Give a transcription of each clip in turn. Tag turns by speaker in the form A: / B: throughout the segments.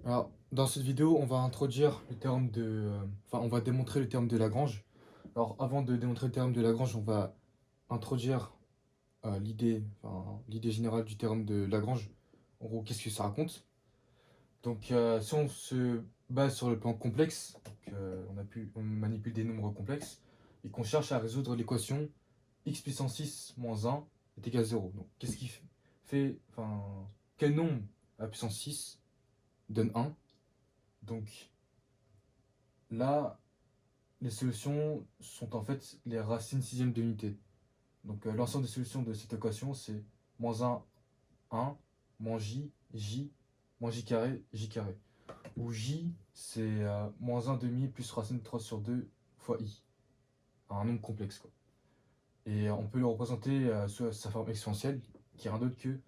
A: Alors, dans cette vidéo, on va introduire le terme de, on va démontrer le terme de Lagrange. Alors, avant de démontrer le terme de Lagrange, on va introduire l'idée générale du terme de Lagrange. En gros, qu'est-ce que ça raconte? Donc, si on se base sur le plan complexe, on manipule des nombres complexes et qu'on cherche à résoudre l'équation x puissance 6 moins 1 est égal à 0. Donc, qu'est-ce qui fait, quel nombre à puissance 6 donne 1? Donc, là, les solutions sont en fait les racines sixième d'unité. Donc l'ensemble des solutions de cette équation, c'est moins 1, 1, moins j, moins j carré, j carré. Où j, c'est moins 1 demi plus racine de 3 sur 2 fois i. Un nombre complexe, quoi. Et on peut le représenter sous sa forme exponentielle, qui est rien d'autre que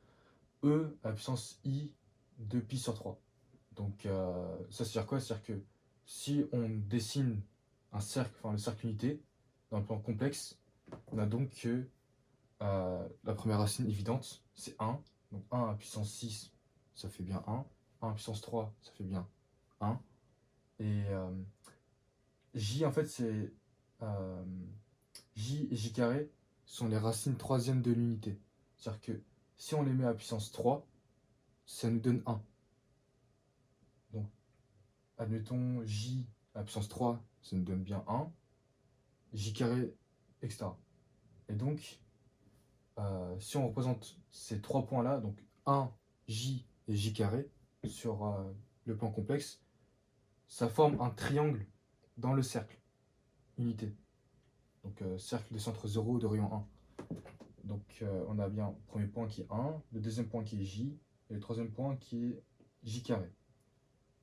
A: e à la puissance i de pi sur 3. Donc ça, c'est-à-dire quoi? C'est-à-dire que si on dessine un cercle, le cercle unité, dans le plan complexe, on a donc que la première racine évidente, c'est 1. Donc 1 à puissance 6, ça fait bien 1. 1 à puissance 3, ça fait bien 1. Et j, en fait, c'est euh, j et j carré sont les racines troisième de l'unité. C'est-à-dire que si on les met à puissance 3, ça nous donne 1. Donc, admettons j à puissance 3, ça nous donne bien 1. J carré, etc. Et donc, si on représente ces trois points-là, donc 1, J et J carré, sur le plan complexe, ça forme un triangle dans le cercle unité. Donc cercle de centre 0 de rayon 1. Donc on a bien le premier point qui est 1, le deuxième point qui est J, et le troisième point qui est J carré.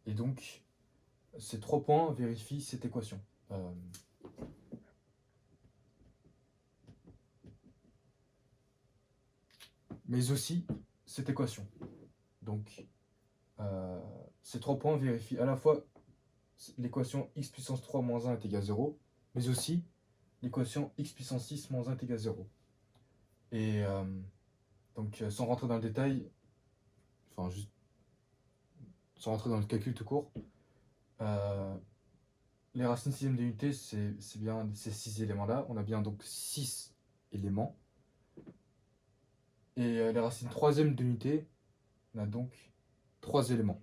A: Et donc, ces trois points vérifient cette équation. Mais aussi cette équation. Donc, ces trois points vérifient à la fois l'équation x puissance 3 moins 1 est égal à 0, mais aussi l'équation x puissance 6 moins 1 est égal à 0. Et donc, sans rentrer dans le détail, juste sans rentrer dans le calcul tout court, euh, les racines sixième d'unité, c'est bien ces 6 éléments-là. On a bien donc 6 éléments. Et les racines troisième d'unité, on a donc 3 éléments.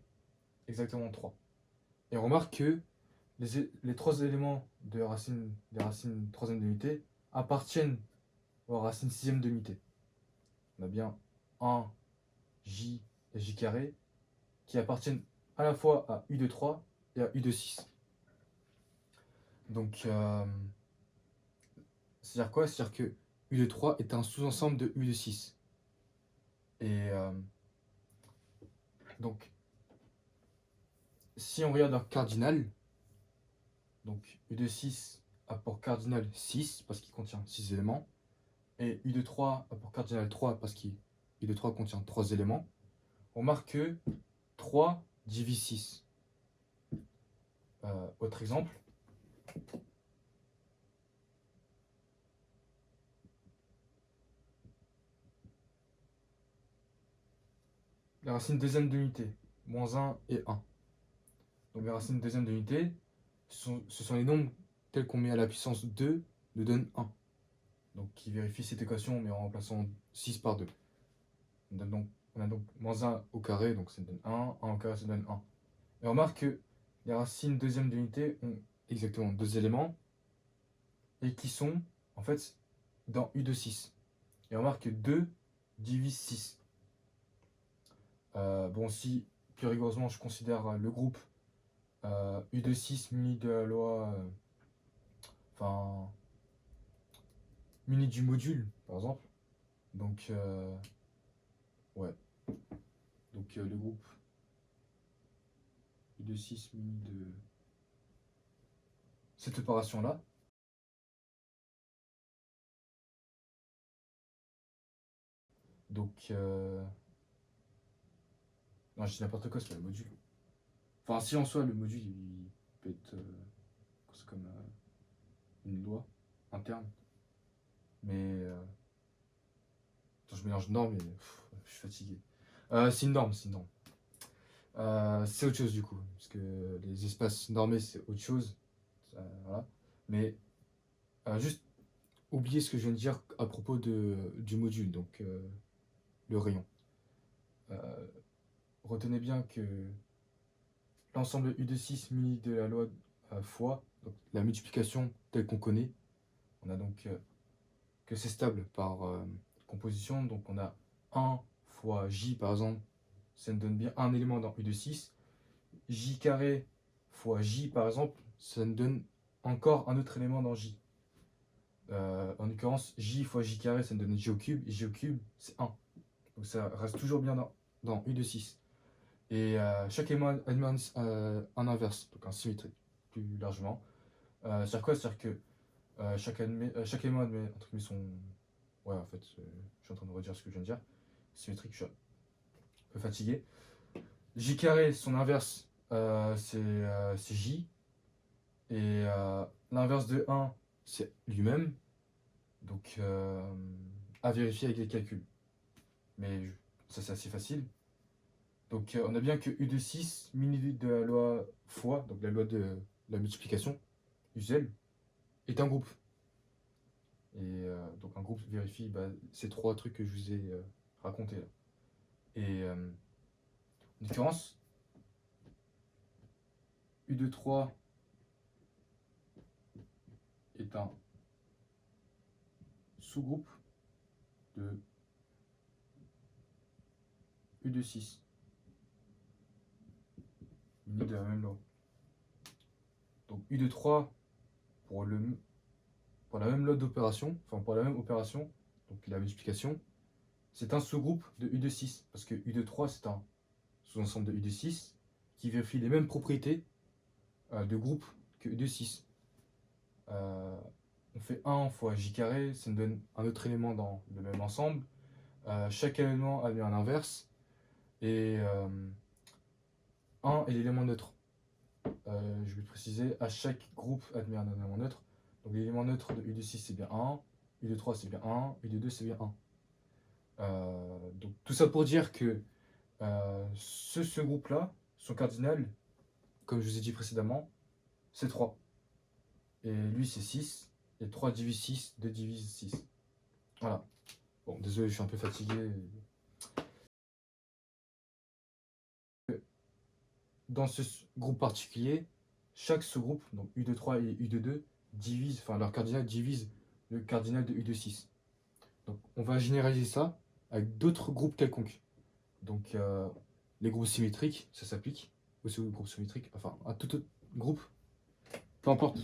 A: Exactement 3. Et on remarque que les 3 éléments des racines troisième d'unité appartiennent aux racines sixième d'unité. On a bien 1, J et J carré qui appartiennent à la fois à U de 3 et à U de 6. Donc, c'est-à-dire quoi? C'est-à-dire que U de 3 est un sous-ensemble de U de 6. Et donc, si on regarde leur cardinal, donc U de 6 a pour cardinal 6 parce qu'il contient 6 éléments, et U de 3 a pour cardinal 3 parce qu'U de 3 contient 3 éléments, on remarque que 3 divise 6. Autre exemple, les racines deuxième d'unité, moins 1 et 1. Donc les racines deuxième d'unité, ce sont les nombres tels qu'on met à la puissance 2 nous donne 1. Donc qui vérifie cette équation mais en remplaçant 6 par 2. On a donc moins 1 au carré, donc ça donne 1, 1 au carré ça donne 1. Et on remarque que les racines deuxième d'unité ont exactement 2 éléments et qui sont en fait dans U de 6. Et on remarque que 2 divise 6. Bon, si plus rigoureusement je considère le groupe U de 6 muni de la loi, muni du module par exemple. Donc, ouais. Donc le groupe U de 6 muni de cette opération-là. Donc, non, je dis n'importe quoi, c'est pas le module. Enfin, si en soi, le module, il peut être c'est comme une loi interne. Mais, attends, je mélange norme et je suis fatigué. C'est une norme, c'est une norme. C'est autre chose du coup, parce que les espaces normés c'est autre chose. Voilà. Mais juste oubliez ce que je viens de dire à propos du module, donc le rayon. Euh, Retenez bien que l'ensemble U de 6 muni de la loi fois donc la multiplication telle qu'on connaît, on a donc que c'est stable par composition, donc on a 1 fois j par exemple, ça nous donne bien un élément dans U de 6, j carré fois j par exemple, ça nous donne encore un autre élément dans j. En l'occurrence, j fois j carré, ça nous donne j au cube, et j au cube, c'est 1. Donc ça reste toujours bien dans U de 6. Et chaque élément admet un inverse, donc un symétrique, plus largement. C'est-à-dire quoi? C'est-à-dire que chaque élément admet, entre guillemets, son... Ouais, en fait, je suis en train de redire ce que je viens de dire. Symétrique, je suis un peu fatigué. J carré, son inverse, c'est J. Et l'inverse de 1, c'est lui-même. Donc, à vérifier avec les calculs. Mais ça, c'est assez facile. Donc, on a bien que U de 6, mini de la loi fois, donc la loi de la multiplication, usuelle, est un groupe. Et donc, un groupe vérifie ces trois trucs que je vous ai racontés là. Et en l'occurrence, U de 3 est un sous-groupe de U de 6, muni de la même loi. Donc, U de 3 pour la même loi d'opération, enfin pour la même opération, donc la multiplication, c'est un sous-groupe de U de 6, parce que U de 3 c'est un sous-ensemble de U de 6 qui vérifie les mêmes propriétés de groupe que U de 6. On fait 1 fois J carré, ça nous donne un autre élément dans le même ensemble. Chaque élément admet un inverse, et 1 est l'élément neutre. Je vais préciser, à chaque groupe admet un élément neutre. Donc l'élément neutre de U de 6 c'est bien 1, U de 3 c'est bien 1, U de 2 c'est bien 1. Donc tout ça pour dire que ce groupe-là, son cardinal, comme je vous ai dit précédemment, c'est 3. Et lui c'est 6. Et 3 divise 6, 2 divise 6. Voilà. Bon, désolé, je suis un peu fatigué. Dans ce groupe particulier, chaque sous-groupe, donc U de 3 et U de 2, divise, enfin leur cardinal divise le cardinal de U de 6. Donc on va généraliser ça avec d'autres groupes quelconques. Donc les groupes symétriques, ça s'applique aussi aux groupes symétriques, enfin à tout autre groupe, peu importe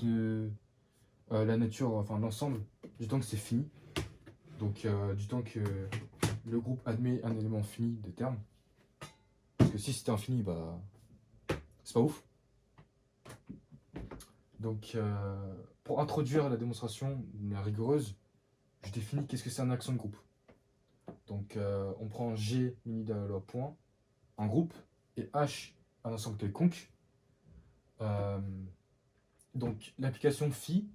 A: la nature, enfin l'ensemble, du temps que c'est fini. Donc du temps que le groupe admet un élément fini de terme. Parce que si c'était infini, bah c'est pas ouf. Donc pour introduire la démonstration rigoureuse, je définis qu'est-ce que c'est un accent de groupe. Donc on prend G muni de la loi point, un groupe, et H, un ensemble quelconque. Donc l'application phi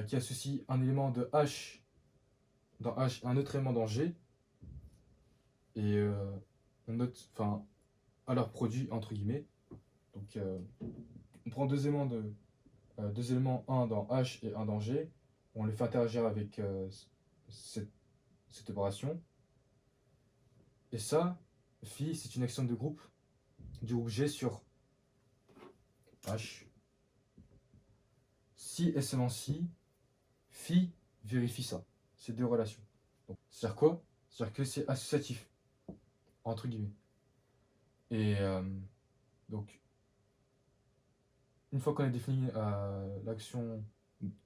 A: qui associe un élément de H dans H et un autre élément dans G, et on note, enfin, à leur produit entre guillemets. Donc on prend deux éléments, un dans H et un dans G, on les fait interagir avec cette opération. Et ça, phi, c'est une action de groupe du groupe G sur H. Si et seulement si, phi vérifie ça, ces deux relations. C'est-à-dire quoi? C'est-à-dire que c'est associatif, entre guillemets. Et donc, une fois qu'on a défini l'action,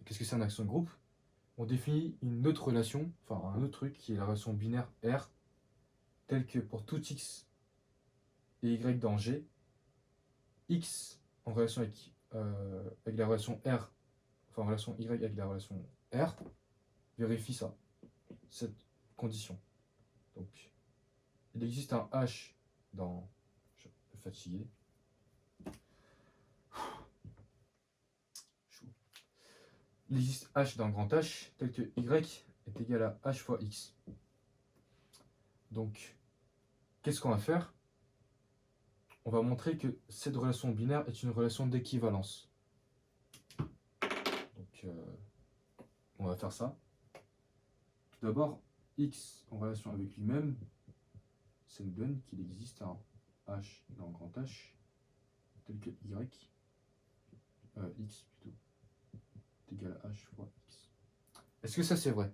A: qu'est-ce que c'est une action de groupe, on définit une autre relation, enfin un autre truc qui est la relation binaire R, telle que pour tout x et y dans G, x en relation avec la relation R, enfin en relation y avec la relation R, vérifie ça, cette condition. Donc, il existe un H dans... Je suis un peu fatigué. Il existe H dans grand H, tel que Y est égal à H fois X. Donc, qu'est-ce qu'on va faire? on va montrer que cette relation binaire est une relation d'équivalence. Donc, on va faire ça. Tout d'abord, x en relation avec lui-même, ça nous donne qu'il existe un h dans grand H, tel que y, x plutôt, est égal à h fois x. Est-ce que ça c'est vrai?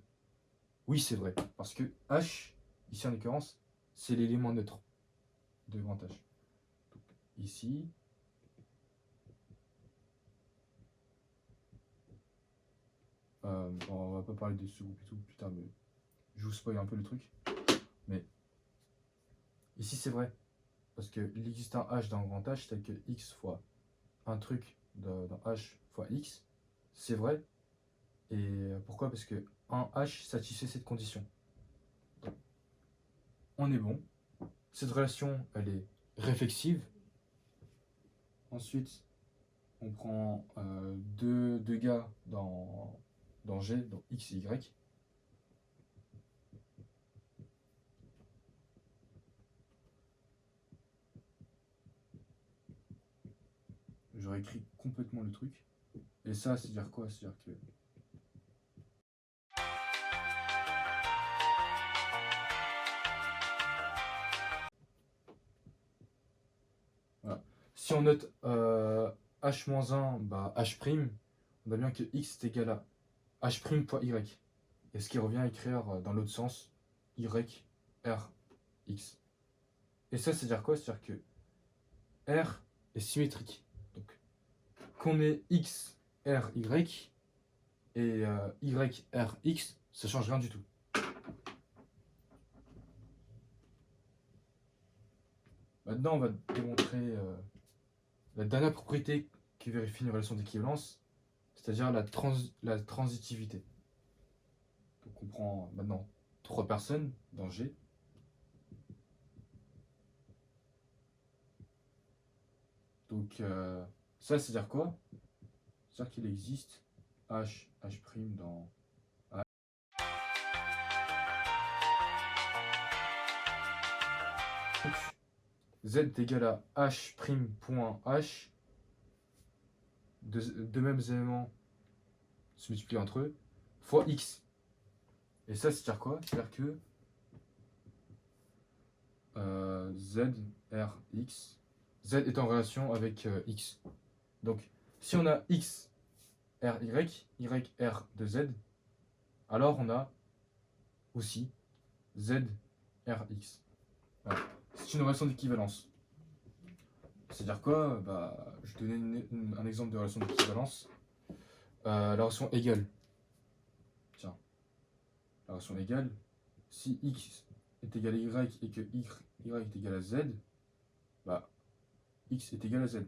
A: Oui, c'est vrai, parce que h, ici en l'occurrence, c'est l'élément neutre de grand H. Donc, ici, on va pas parler de ce groupe et tout plus tard, mais je vous spoil un peu le truc. Mais ici c'est vrai, parce qu'il existe un h dans grand H tel que x fois un truc dans h fois x, c'est vrai. Et pourquoi? Parce que un h satisfait cette condition. Donc, on est bon. Cette relation, elle est réflexive. Ensuite, on prend deux gars dans G, donc x et y. Je réécris complètement le truc. Et ça, c'est-à-dire quoi? C'est-à-dire que voilà. Si on note h-1, bah h', on a bien que x est égal à h' fois y. Et ce qui revient à écrire dans l'autre sens, y, r, x. Et ça, c'est-à-dire quoi? C'est-à-dire que R est symétrique. Donc, qu'on ait x, r, y et y, r, x, ça change rien du tout. Maintenant, on va démontrer la dernière propriété qui vérifie une relation d'équivalence, c'est-à-dire la transitivité. Donc, on prend maintenant 3 personnes dans G. Donc, ça, c'est-à-dire quoi? C'est-à-dire qu'il existe h', h' dans H. Donc, z est égal à h' point h, deux mêmes éléments se multiplient entre eux, fois x. Et ça, c'est-à-dire quoi? C'est-à-dire que z, r, x, z est en relation avec x. Donc, si on a x, r, y, r de z, alors on a aussi z, r, x. Voilà. C'est une relation d'équivalence. C'est-à-dire quoi? Bah, je vais donner un exemple de relation d'équivalence. La relation égale. Tiens, la relation égale. Si x est égal à y et que y est égal à z, bah, x est égal à z.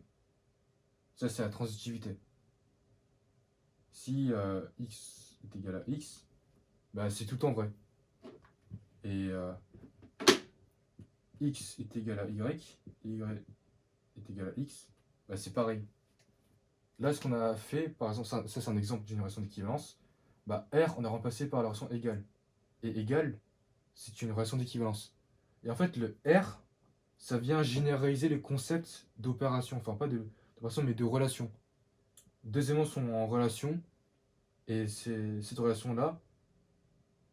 A: Ça, c'est la transitivité. Si x est égal à x, bah, c'est tout en vrai. Et x est égal à y, et y est égal à x, bah, c'est pareil. Là, ce qu'on a fait, par exemple, ça c'est un exemple d'une relation d'équivalence, bah, R, on a remplacé par la relation égale. Et égale, c'est une relation d'équivalence. Et en fait, le R, ça vient généraliser le concept d'opération, enfin pas d'opération, mais de relation. Deux éléments sont en relation, et cette relation-là,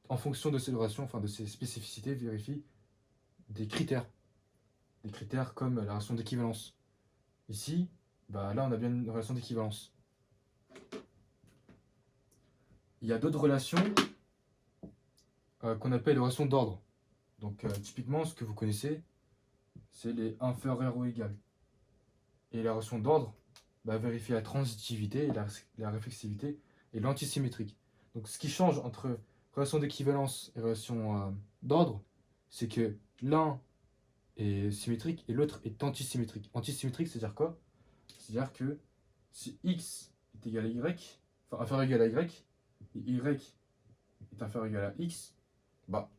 A: en fonction de cette relation, enfin de ses spécificités, vérifie des critères. Des critères comme la relation d'équivalence. Ici, bah là, on a bien une relation d'équivalence. Il y a d'autres relations qu'on appelle les relations d'ordre. Donc, typiquement, ce que vous connaissez, c'est les inférieurs ou égales. Et la relation d'ordre va vérifier la transitivité, la réflexivité et l'antisymétrique. Donc, ce qui change entre relation d'équivalence et relation d'ordre, c'est que l'un est symétrique et l'autre est antisymétrique. Antisymétrique, c'est-à-dire quoi? C'est-à-dire que si x est égal à y, enfin inférieur ou égal à y, et y est inférieur ou égal à x, bah,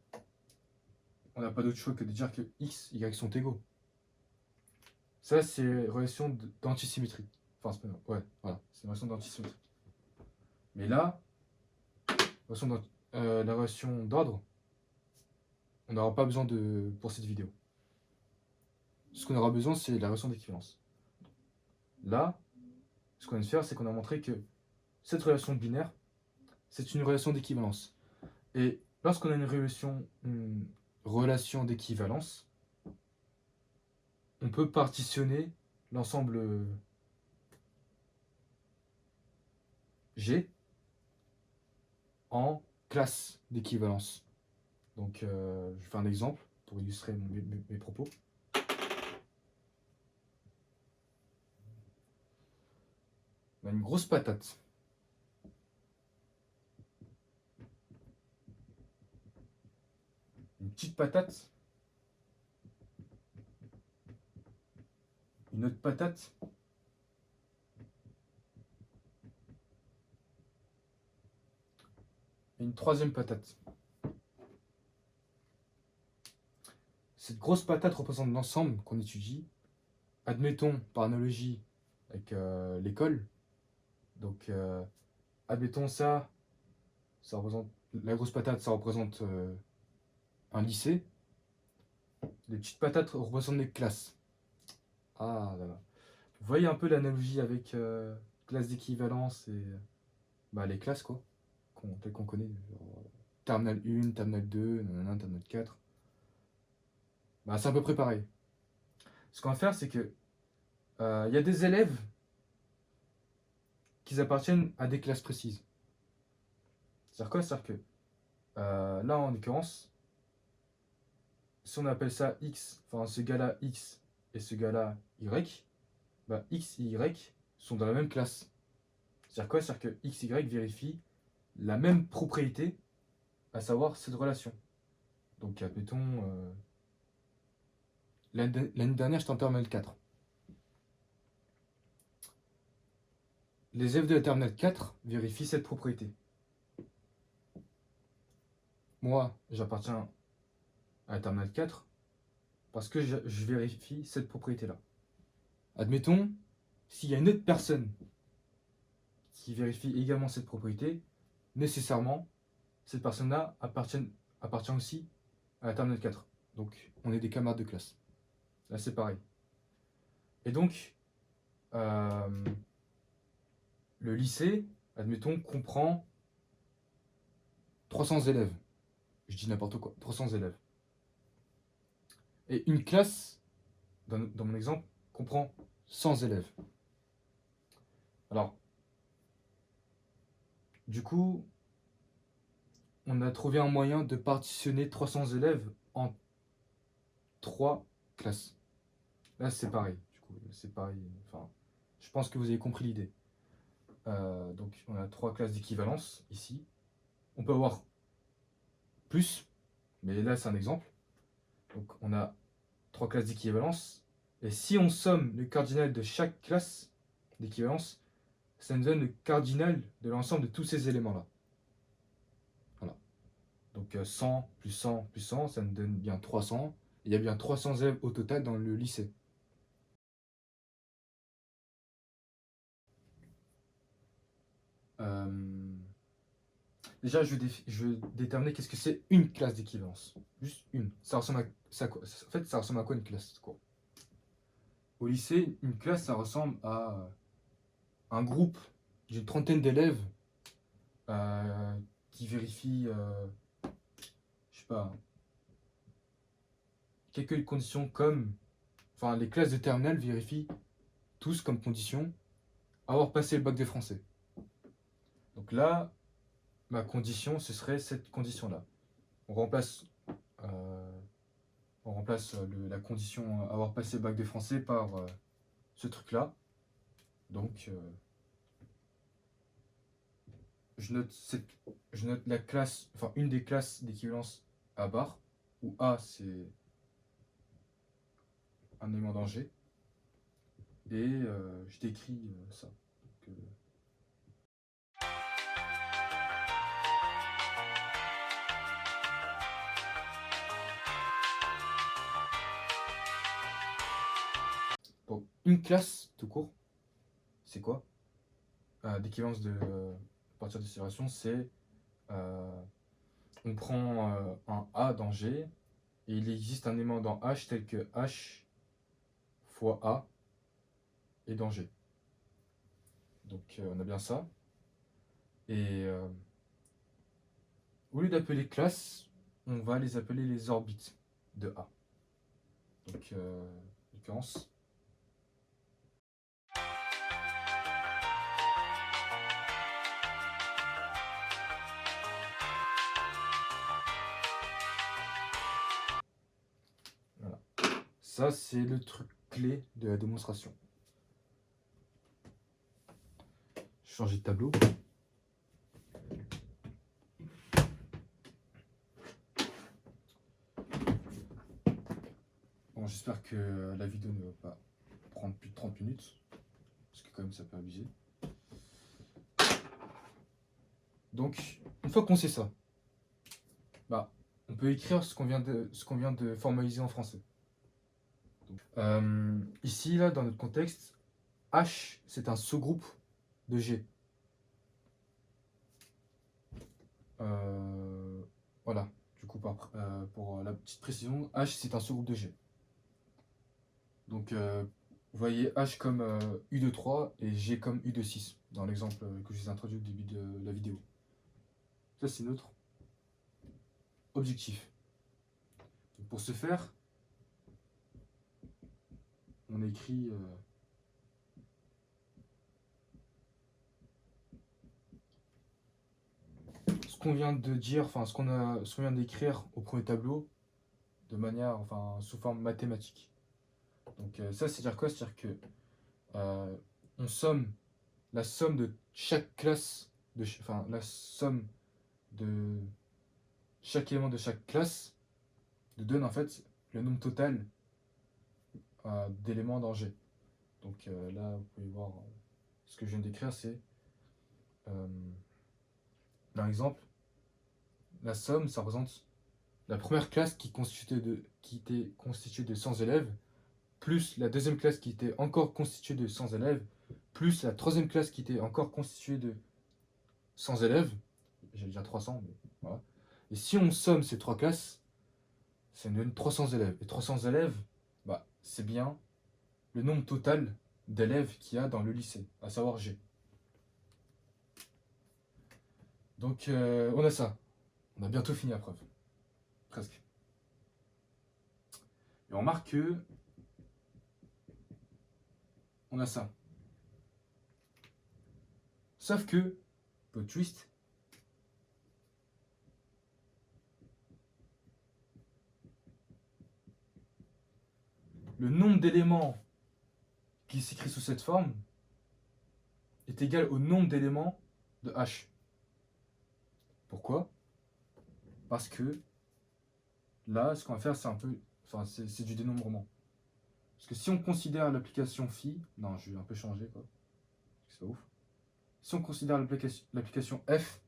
A: on n'a pas d'autre choix que de dire que x et y sont égaux. Ça, c'est relation d'antisymétrie. Enfin, c'est pas, ouais, voilà, c'est une relation d'antisymétrie. Mais là, la relation d'ordre, on n'aura pas besoin pour cette vidéo. ce qu'on aura besoin, c'est la relation d'équivalence. Là, ce qu'on vient de faire, c'est qu'on a montré que cette relation binaire, c'est une relation d'équivalence. Et lorsqu'on a une relation d'équivalence, on peut partitionner l'ensemble G en classes d'équivalence. Donc, je vais faire un exemple pour illustrer mes propos. On a une grosse patate. Une petite patate. Une autre patate. Et une troisième patate. Cette grosse patate représente l'ensemble qu'on étudie. Admettons, par analogie avec l'école, donc admettons ça représente, la grosse patate, ça représente un lycée. Les petites patates représentent des classes. Ah là là. Vous voyez un peu l'analogie avec classe d'équivalence et les classes quoi, telles qu'on connaît, genre, terminale 1, terminale 2, nanana, terminale 4. C'est à peu près pareil. Ce qu'on va faire, c'est que y a des élèves qui appartiennent à des classes précises. C'est-à-dire quoi? C'est-à-dire que là, en l'occurrence, si on appelle ça X, enfin ce gars-là X et ce gars-là Y, X et Y sont dans la même classe. C'est-à-dire quoi? C'est-à-dire que X et Y vérifient la même propriété, à savoir cette relation. Donc, admettons, l'année dernière, j'étais en terminale 4. Les élèves de la terminale 4 vérifient cette propriété. Moi, j'appartiens à la terminale 4 parce que je vérifie cette propriété-là. Admettons, s'il y a une autre personne qui vérifie également cette propriété, nécessairement, cette personne-là appartient aussi à la terminale 4. Donc, on est des camarades de classe. Là, c'est pareil. Et donc, le lycée, admettons, comprend 300 élèves. Je dis n'importe quoi, 300 élèves. Et une classe, dans mon exemple, comprend 100 élèves. Alors, du coup, on a trouvé un moyen de partitionner 300 élèves en 3 classes. Là, c'est pareil. Du coup, c'est pareil. Enfin, je pense que vous avez compris l'idée. Donc, on a 3 classes d'équivalence ici. On peut avoir plus, mais là, c'est un exemple. Donc, on a 3 classes d'équivalence. Et si on somme le cardinal de chaque classe d'équivalence, ça nous donne le cardinal de l'ensemble de tous ces éléments-là. Voilà. Donc 100 plus 100 plus 100, ça nous donne bien 300. Il y a bien 300 élèves au total dans le lycée. Déjà, je vais déterminer qu'est-ce que c'est une classe d'équivalence. Juste une. Ça ressemble à ça, quoi. En fait, ça ressemble à quoi une classe quoi? Au lycée, une classe, ça ressemble à un groupe d'une trentaine d'élèves euh, qui vérifient, je sais pas, quelques conditions comme, enfin, les classes de terminale vérifient tous comme condition avoir passé le bac de français. Donc là, ma condition, ce serait cette condition-là. On remplace, euh, la condition avoir passé le bac de français par ce truc-là. Donc, je note la classe, enfin une des classes d'équivalence à barre, où A c'est un élément d'Angers, et je décris ça. Donc, bon, une classe tout court, c'est quoi? D'équivalence à partir de cette relation, c'est on prend un A dans G et il existe un élément dans H tel que H fois A est dans G. Donc on a bien ça. Et au lieu d'appeler classes, on va les appeler les orbites de A. Donc, en l'occurrence, voilà. Ça, c'est le truc clé de la démonstration. Je vais changer de tableau. Bon, j'espère que la vidéo ne va pas prendre plus de 30 minutes, parce que quand même ça peut abuser. Donc, une fois qu'on sait ça, bah, on peut écrire ce qu'on vient de formaliser en français. Donc, ici, là, dans notre contexte, H, c'est un sous-groupe de G. Voilà, du coup, pour la petite précision, H, c'est un sous-groupe de G. Donc, vous voyez H comme U de 3 et G comme U de 6, dans l'exemple que je vous ai introduit au début de la vidéo. Ça, c'est notre objectif. Donc, pour ce faire, on écrit ce qu'on vient de dire, enfin ce qu'on vient d'écrire au premier tableau de manière, enfin sous forme mathématique. Donc ça, c'est-à-dire quoi? C'est-à-dire que on somme la somme de chaque classe, enfin la somme de chaque élément de chaque classe nous donne en fait le nombre total d'éléments dans G. Donc là, vous pouvez voir ce que je viens d'écrire, c'est par exemple, la somme, ça représente la première classe qui était constituée de 100 élèves, plus la deuxième classe qui était encore constituée de 100 élèves, plus la troisième classe qui était encore constituée de 100 élèves, j'allais dire 300, mais voilà. Et si on somme ces trois classes, ça nous donne 300 élèves. Et 300 élèves, bah, c'est bien le nombre total d'élèves qu'il y a dans le lycée, à savoir G. Donc on a ça. On a bientôt fini la preuve. Presque. Et on remarque que on a ça. Sauf que, plot twist, le nombre d'éléments qui s'écrit sous cette forme est égal au nombre d'éléments de H. Pourquoi? Parce que là, ce qu'on va faire, c'est un peu, enfin, c'est du dénombrement. Parce que si on considère l'application phi, non, je vais un peu changer, quoi. C'est pas ouf. Si on considère l'application f,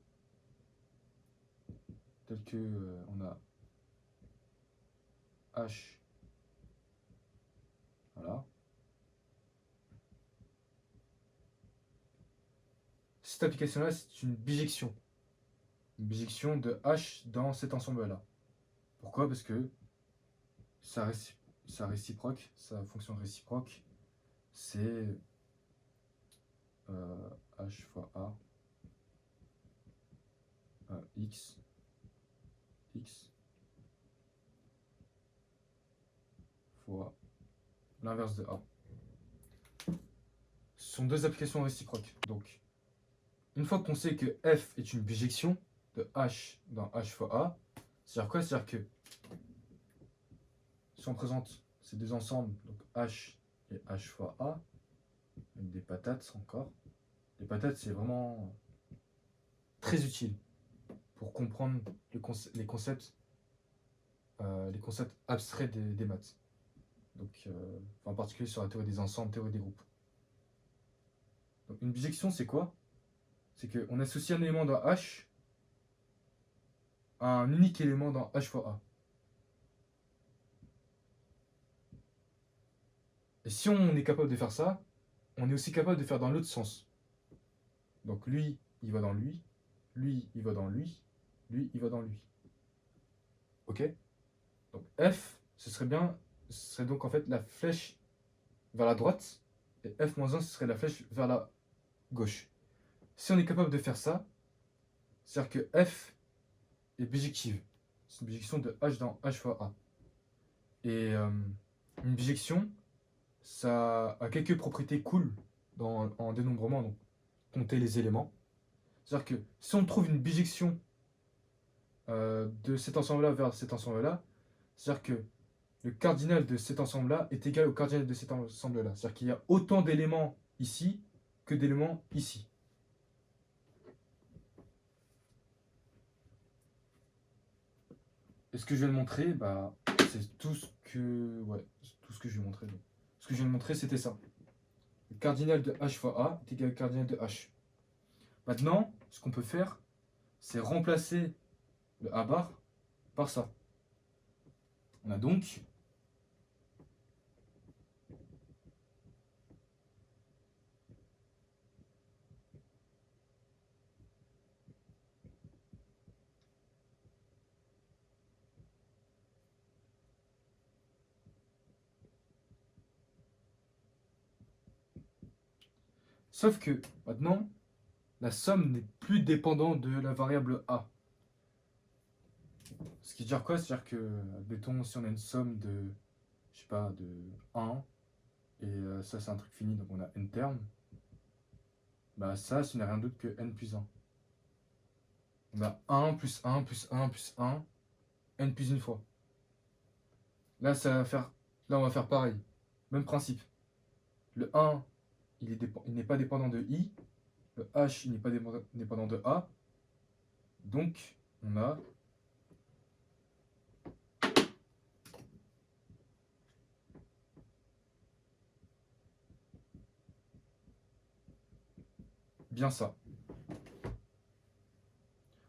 A: telle que on a H, voilà. Cette application-là, c'est une bijection. Une bijection de H dans cet ensemble-là. Pourquoi? Parce que sa réciproque, sa fonction réciproque, c'est H fois A, X, fois l'inverse de A. Ce sont deux applications réciproques. Donc, une fois qu'on sait que F est une bijection de H dans H fois A, c'est-à-dire quoi? C'est-à-dire que si on présente ces deux ensembles, donc H et H fois A, avec des patates encore, les patates, c'est vraiment très utile pour comprendre les concepts abstraits des maths. Donc, en particulier sur la théorie des ensembles, théorie des groupes. Donc, une bijection, c'est quoi? C'est qu'on associe un élément dans H à un unique élément dans H fois A. Et si on est capable de faire ça, on est aussi capable de faire dans l'autre sens. Donc lui, il va dans lui, il va dans lui, il va dans lui. Ok? Donc F, ce serait donc en fait la flèche vers la droite, et f-1 ce serait la flèche vers la gauche. Si on est capable de faire ça, c'est-à-dire que f est bijective. C'est une bijection de h dans h fois a. Et une bijection, ça a quelques propriétés cool en dénombrement, donc compter les éléments. C'est-à-dire que si on trouve une bijection de cet ensemble-là vers cet ensemble-là, c'est-à-dire que le cardinal de cet ensemble-là est égal au cardinal de cet ensemble-là. C'est-à-dire qu'il y a autant d'éléments ici que d'éléments ici. Et ce que je vais le montrer, c'est tout ce que, tout ce que je vais montrer. Donc. Ce que je vais montrer, c'était ça. Le cardinal de h fois a est égal au cardinal de h. Maintenant, ce qu'on peut faire, c'est remplacer le a bar par ça. On a donc sauf que maintenant, la somme n'est plus dépendante de la variable a. Ce qui veut dire quoi? C'est-à-dire que, admettons, si on a une somme de, je sais pas, de 1, et ça c'est un truc fini, donc on a n termes, ça, ce n'est rien d'autre que n plus 1. On a 1 plus 1 plus 1 plus 1, n plus une fois. Là, on va faire pareil. Même principe. Le 1, il n'est pas dépendant de i. Le h, il n'est pas dépendant de a. Donc, on a bien ça.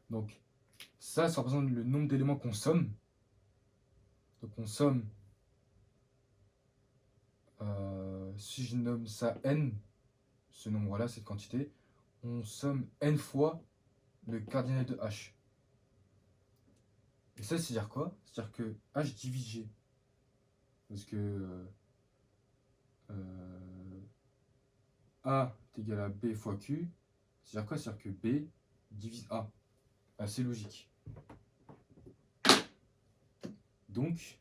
A: Donc, ça représente le nombre d'éléments qu'on somme. Donc, on somme, si je nomme ça n, ce nombre-là, cette quantité, on somme n fois le cardinal de h. Et ça, c'est-à-dire quoi? C'est-à-dire que h divise g. Parce que a est égal à b fois q. C'est-à-dire quoi? C'est-à-dire que b divise a. Assez logique. Donc,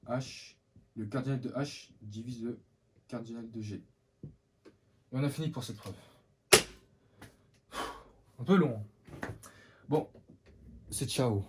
A: h, le cardinal de h divise le cardinal de g. Et on a fini pour cette preuve. Un peu long. Bon, c'est ciao.